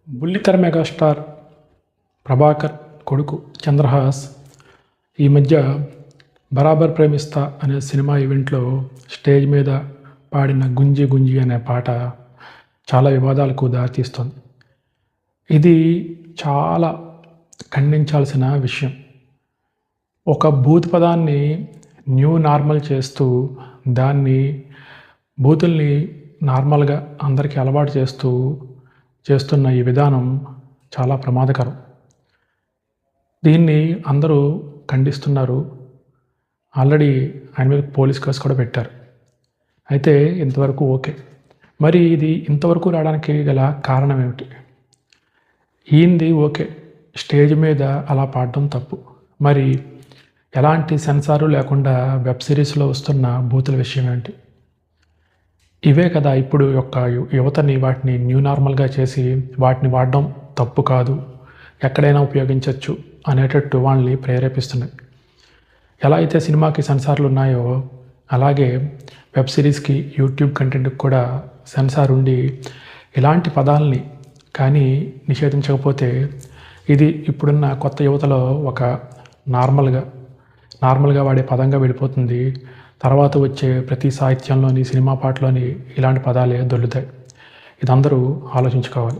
బుల్లితెర మెగాస్టార్ ప్రభాకర్ కొడుకు చంద్రహాస్ ఈ మధ్య బరాబర్ ప్రేమిస్తా అనే సినిమా ఈవెంట్లో స్టేజ్ మీద పాడిన గుంజి గుంజి అనే పాట చాలా వివాదాలకు దారితీస్తుంది. ఇది చాలా ఖండించాల్సిన విషయం. ఒక బూత్ పదాన్ని న్యూ నార్మల్ చేస్తూ దాన్ని బూతుల్ని నార్మల్గా అందరికీ అలవాటు చేస్తున్న ఈ విధానం చాలా ప్రమాదకరం. దీన్ని అందరూ ఖండిస్తున్నారు. ఆల్రెడీ ఆయన మీద పోలీస్ కేసు కూడా పెట్టారు. అయితే ఇంతవరకు ఓకే. మరి ఇది ఇంతవరకు రావడానికి గల కారణం ఏమిటి? ఈయనది ఓకే, స్టేజ్ మీద అలా పాడడం తప్పు. మరి ఎలాంటి సెన్సారు లేకుండా వెబ్ సిరీస్లో వస్తున్న బూతుల విషయం ఏంటి? ఇవే కదా ఇప్పుడు యొక్క యువతని వాటిని న్యూ నార్మల్గా చేసి వాటిని వాడడం తప్పు కాదు, ఎక్కడైనా ఉపయోగించవచ్చు అనేటట్టు వాళ్ళని ప్రేరేపిస్తున్నాయి. ఎలా అయితే సినిమాకి సెన్సార్లు ఉన్నాయో అలాగే వెబ్ సిరీస్కి, యూట్యూబ్ కంటెంట్కి కూడా సెన్సార్ ఉండి ఇలాంటి పదాలని కానీ నిషేధించకపోతే ఇది ఇప్పుడున్న కొత్త యువతలో ఒక నార్మల్గా వాడే పదంగా వెళ్ళిపోతుంది. తర్వాత వచ్చే ప్రతి సాహిత్యంలోని, సినిమా పాటలోని ఇలాంటి పదాలే దొల్లుతాయి. ఇది అందరూ ఆలోచించుకోవాలి.